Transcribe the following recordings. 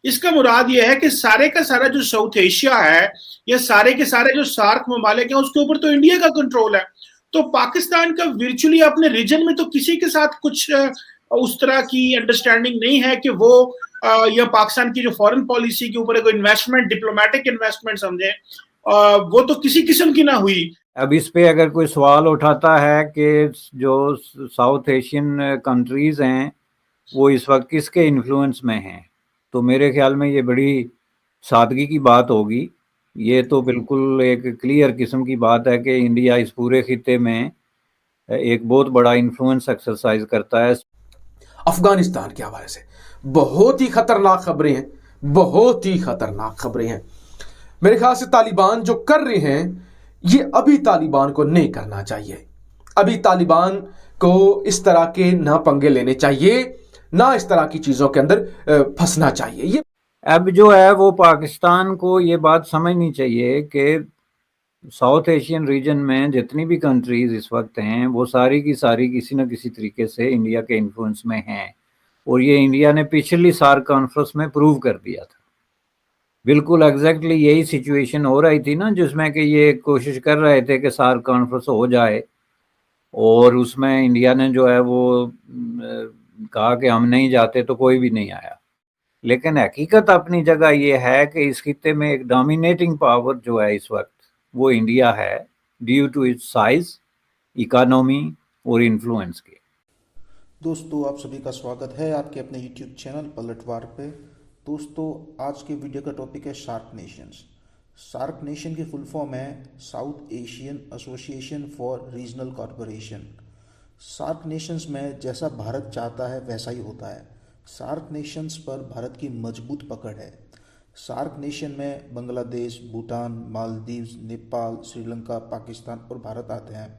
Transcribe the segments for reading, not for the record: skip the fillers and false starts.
इसका मुराद ये है कि सारे का सारा जो साउथ एशिया है या सारे के सारे जो सार्क ममालिक हैं उसके ऊपर तो इंडिया का कंट्रोल है। तो पाकिस्तान का वर्चुअली अपने रीजन में तो किसी के साथ कुछ उस तरह की अंडरस्टैंडिंग नहीं है कि वो या पाकिस्तान की जो फॉरेन पॉलिसी के ऊपर कोई इन्वेस्टमेंट, डिप्लोमेटिक इन्वेस्टमेंट समझे, वो तो किसी किस्म की ना हुई। अब इस पे अगर कोई सवाल उठाता है कि जो साउथ एशियन कंट्रीज हैं वो इस वक्त किसके इन्फ्लुएंस में हैं, तो मेरे ख्याल में ये बड़ी सादगी की बात होगी। ये तो बिल्कुल एक क्लियर किस्म की बात है कि इंडिया इस पूरे खित्ते में एक बहुत बड़ा इन्फ्लुएंस एक्सरसाइज करता है। अफगानिस्तान के हवाले से बहुत ही खतरनाक खबरें हैं, बहुत ही खतरनाक खबरें हैं। मेरे ख्याल से तालिबान जो कर रहे हैं ये अभी तालिबान को नहीं करना चाहिए। अभी तालिबान को इस तरह के ना पंगे लेने चाहिए, ना इस तरह की चीजों के अंदर फंसना चाहिए। ये अब जो है वो पाकिस्तान को ये बात समझनी चाहिए कि साउथ एशियन रीजन में जितनी भी कंट्रीज इस वक्त हैं वो सारी की सारी किसी न किसी तरीके से इंडिया के इन्फ्लुएंस में हैं, और ये इंडिया ने पिछली सार्क कॉन्फ्रेंस में प्रूव कर दिया था। बिल्कुल एग्जैक्टली यही सिचुएशन हो रही थी ना, जिसमें कि ये कोशिश कर रहे थे कि सार्क कॉन्फ्रेंस हो जाए, और उसमें इंडिया ने जो है वो कहा कि हम नहीं जाते तो कोई भी नहीं आया। लेकिन हकीकत अपनी जगह ये है कि इस खित्ते में एक डोमिनेटिंग पावर जो है इस वक्त वो इंडिया है, due to its size, economy और इन्फ्लुएंस के। दोस्तों, आप सभी का स्वागत है आपके अपने YouTube चैनल पलटवार पे। दोस्तों, आज के वीडियो का टॉपिक है सार्क नेशंस। सार्क नेशन की फुल फॉर्म है South Asian Association for Regional Corporation. SAARC nations में जैसा भारत चाहता है वैसा ही होता है। सार्क नेशंस पर भारत की मजबूत पकड़ है। सार्क नेशन में बांग्लादेश, भूटान, मालदीव्स, नेपाल, श्रीलंका, पाकिस्तान और भारत आते हैं,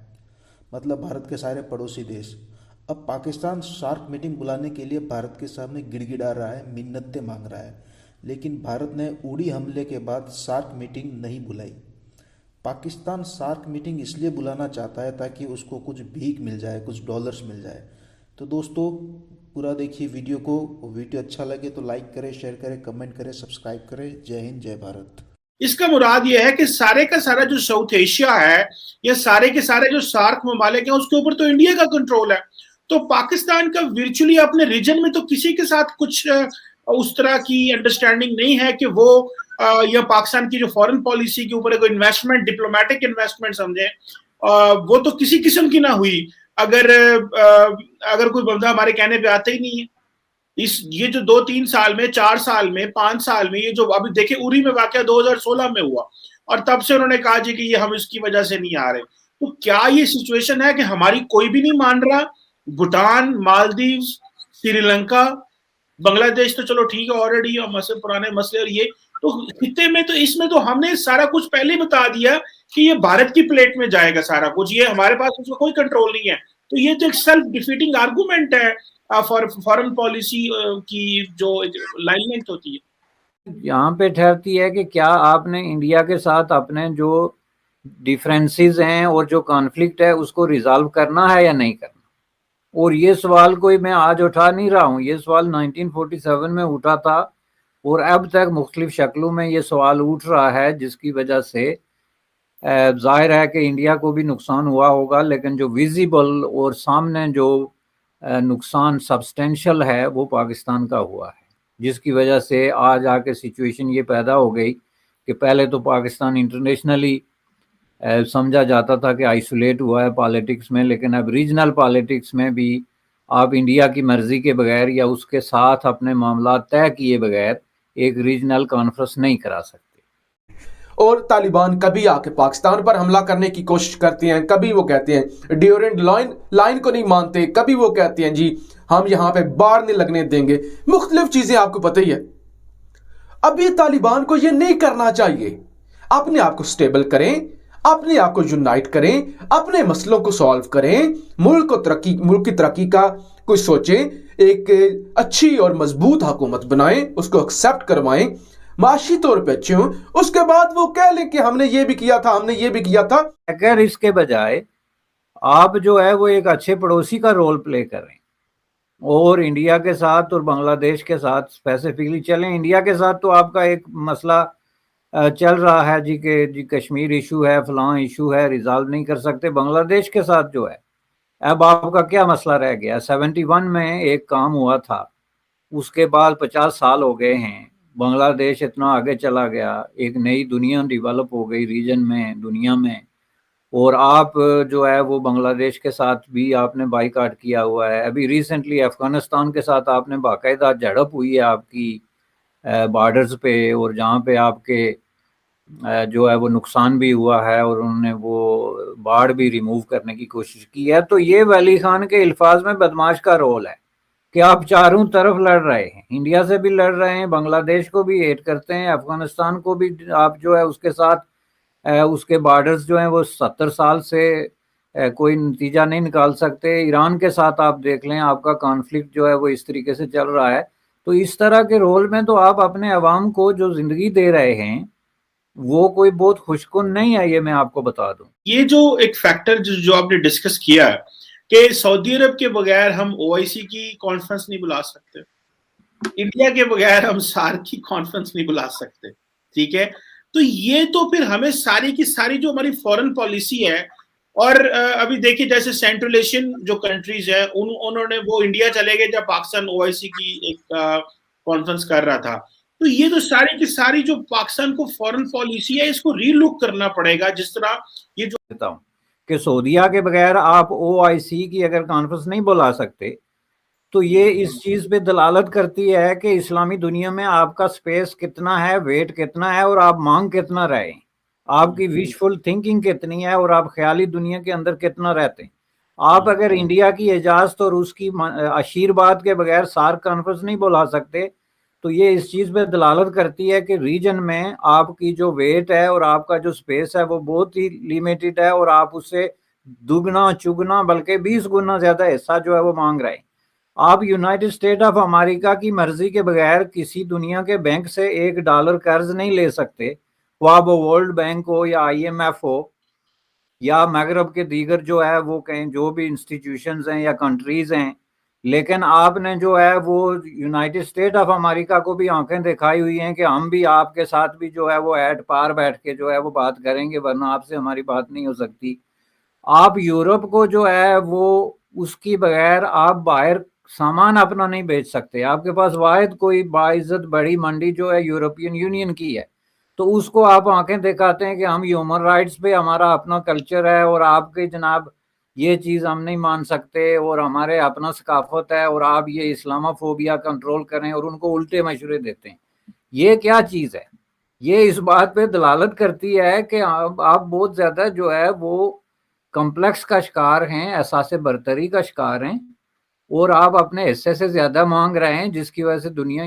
मतलब भारत के सारे पड़ोसी देश। अब पाकिस्तान सार्क मीटिंग बुलाने के लिए भारत के सामने गिड़गिड़ा रहा है, मिन्नतें मांग रहा है, लेकिन भारत ने उड़ी हमले के बाद सार्क मीटिंग नहीं बुलाई। पाकिस्तान सार्क मीटिंग इसलिए बुलाना चाहता है ताकि उसको कुछ भीख मिल जाए, कुछ डॉलर्स मिल जाए। तो दोस्तों, पूरा देखिए वीडियो को। वीडियो अच्छा लगे तो लाइक करें, शेयर करें, कमेंट करें, सब्सक्राइब करें। जय हिंद, जय भारत। इसका मुराद यह है कि सारे का सारा जो साउथ एशिया है या सारे के सारे जो सार्क ममालिक हैं उसके ऊपर तो इंडिया का कंट्रोल है। तो पाकिस्तान का वर्चुअली अपने रीजन में तो किसी के साथ कुछ उस तरह की अंडरस्टैंडिंग नहीं है कि वो या पाकिस्तान की जो फॉरेन पॉलिसी के ऊपर कोई इन्वेस्टमेंट, डिप्लोमेटिक इन्वेस्टमेंट समझे, वो तो किसी किस्म की ना हुई अगर कोई बंदा हमारे कहने पे आता ही नहीं है। ये जो 2-3 साल में, 4 साल में, 5 साल में, ये जो अभी देखे उरी में वाकया 2016 में हुआ और तब से उन्होंने कहा जी कि ये हम इसकी वजह से नहीं आ रहे। तो क्या ये सिचुएशन है कि हमारी कोई भी नहीं मान रहा? भूटान, मालदीव्स, श्रीलंका, बांग्लादेश तो चलो ठीक है, ऑलरेडी मसले, पुराने मसले, और ये तो खित्ते में तो इसमें तो हमने सारा कुछ पहले ही बता दिया कि ये भारत की प्लेट में जाएगा सारा कुछ, ये हमारे पास उसका कोई कंट्रोल नहीं है। तो ये तो एक सेल्फ डिफीटिंग आर्गुमेंट है फॉरेन पॉलिसी की जो लाइन लेंथ होती है। यहाँ पे ठहरती है कि क्या आपने इंडिया के साथ अपने जो डिफरेंसेस हैं और जो कॉन्फ्लिक्ट है उसको रिजॉल्व करना है या नहीं करना। और ये सवाल कोई मैं आज उठा नहीं रहा हूँ, ये सवाल 1947 में उठा था और अब तक मुख्तलिफ शक्लों में ये सवाल उठ रहा है, जिसकी वजह से जाहिर है कि इंडिया को भी नुकसान हुआ होगा, लेकिन जो विजिबल और सामने जो नुकसान सब्सटेंशियल है वो पाकिस्तान का हुआ है, जिसकी वजह से आज आके सिचुएशन ये पैदा हो गई कि पहले तो पाकिस्तान इंटरनेशनली समझा जाता था कि आइसोलेट हुआ है पॉलिटिक्स में, लेकिन अब रीजनल पॉलिटिक्स में भी आप इंडिया की मर्जी के बगैर या उसके साथ अपने मामला तय किए बगैर एक रीजनल कॉन्फ्रेंस नहीं करा सकते। और तालिबान कभी आके पाकिस्तान पर हमला करने की कोशिश करते हैं, कभी वो कहते हैं ड्यूरेंट लाइन को नहीं मानते, कभी वो कहते हैं जी हम यहां पे बाढ़ नहीं लगने देंगे, मुख्तलिफ चीजें आपको पता ही है। अब ये तालिबान को ये नहीं करना चाहिए। अपने आप को स्टेबल करें, अपने आप को यूनाइट करें, अपने मसलों को सॉल्व करें, मुल्क की तरक्की का कुछ सोचें, एक अच्छी और मजबूत हुकूमत बनाएं, उसको एक्सेप्ट करवाएं, माशी तौर पे अच्छे हों, उसके बाद वो कह लें कि हमने ये भी किया था, हमने ये भी किया था। अगर इसके बजाय आप जो है वो एक अच्छे पड़ोसी का रोल प्ले कर रहे हैं, और इंडिया के साथ और बांग्लादेश के साथ स्पेसिफिकली चलें। इंडिया के साथ तो आपका एक मसला चल रहा है जी कि जी कश्मीर इशू है, फलां इशू है, रिजॉल्व नहीं कर सकते। बांग्लादेश के साथ जो है, अब आपका क्या मसला रह गया? 71 में एक काम हुआ था, उसके बाद 50 साल हो गए हैं, बांग्लादेश इतना आगे चला गया, एक नई दुनिया डेवलप हो गई रीजन में, दुनिया में। और आप जो है वो बांग्लादेश के साथ भी आपने बाईकाट किया हुआ है। अभी रिसेंटली अफगानिस्तान के साथ आपने बाकायदा झड़प हुई है आपकी बॉर्डर्स पे, और जहाँ पे आपके जो है वो नुकसान भी हुआ है, और उन्होंने वो बाढ़ भी रिमूव करने की कोशिश की है। तो ये वली खान के अल्फाज में बदमाश का रोल है कि आप चारों तरफ लड़ रहे हैं, इंडिया से भी लड़ रहे हैं, बांग्लादेश को भी हेट करते हैं, अफगानिस्तान को भी आप जो है उसके साथ उसके बॉर्डर्स जो हैं वो 70 साल से कोई नतीजा नहीं निकाल सकते। ईरान के साथ आप देख लें, आपका कॉन्फ्लिक्ट जो है वो इस तरीके से चल रहा है। तो इस तरह के रोल में तो आप अपने अवाम को जो जिंदगी दे रहे हैं वो कोई बहुत खुशकुन नहीं है, ये मैं आपको बता दूं। ये जो एक फैक्टर जो आपने डिस्कस किया कि सऊदी अरब के बगैर हम ओआईसी की कॉन्फ्रेंस नहीं बुला सकते, इंडिया के बगैर हम सार्क की कॉन्फ्रेंस नहीं बुला सकते, ठीक है। तो ये तो फिर हमें सारी की सारी जो हमारी फॉरेन पॉलिसी है, और अभी देखिए जैसे सेंट्रल एशियन जो कंट्रीज है उन्होंने वो इंडिया चले गए जब पाकिस्तान ओआईसी की एक कॉन्फ्रेंस कर रहा था। तो ये तो सारी की सारी जो पाकिस्तान को फॉरेन पॉलिसी है इसको रीलुक करना पड़ेगा। जिस तरह ये जो देता हूं कि सऊदीया के बगैर आप ओआईसी की अगर कॉन्फ्रेंस नहीं बुला सकते, तो ये इस चीज पे दलालत करती है कि इस्लामी दुनिया में आपका स्पेस कितना है, वेट कितना है, और आप मांग कितना रहे हैं, आपकी विशफुल थिंकिंग कितनी है, और आप ख्याली दुनिया के अंदर कितना रहते हैं। आप अगर इंडिया की इजाजत और उसकी आशीर्वाद के बगैर सार्क कॉन्फ्रेंस नहीं बुला सकते, तो ये इस चीज पे दलालत करती है कि रीजन में आपकी जो वेट है और आपका जो स्पेस है वो बहुत ही लिमिटेड है, और आप उससे दुगना चुगना बल्कि 20 गुना ज्यादा हिस्सा जो है वो मांग रहे हैं। आप यूनाइटेड स्टेट ऑफ अमेरिका की मर्जी के बगैर किसी दुनिया के बैंक से $1 कर्ज नहीं ले सकते, वह वो वर्ल्ड बैंक हो या IMF हो या मगरब के दीगर जो है वो कहीं जो भी इंस्टीट्यूशंस हैं या कंट्रीज हैं। लेकिन आपने जो है वो यूनाइटेड स्टेट ऑफ अमेरिका को भी आंखें दिखाई हुई हैं कि हम भी आपके साथ भी जो है वो एट पार बैठ के जो है वो बात करेंगे, वरना आपसे हमारी बात नहीं हो सकती। आप यूरोप को जो है वो उसकी बगैर आप बाहर सामान अपना नहीं बेच सकते। आपके पास वाहिद कोई बाइज्जत बड़ी मंडी जो है यूरोपियन यूनियन की है, तो उसको आप आंखें दिखाते हैं कि हम ह्यूमन राइट्स पे हमारा अपना कल्चर है, और आपके जनाब ये चीज़ हम नहीं मान सकते, और हमारे अपना सकाफत है, और आप ये इस्लामोफोबिया कंट्रोल करें, और उनको उल्टे मशवरे देते हैं। ये क्या चीज़ है? ये इस बात पे दलालत करती है कि आप बहुत ज़्यादा जो है वो कॉम्प्लेक्स का शिकार हैं, एहसास बरतरी का शिकार हैं, और आप अपने हिस्से से ज़्यादा मांग रहे हैं, जिसकी वजह से दुनिया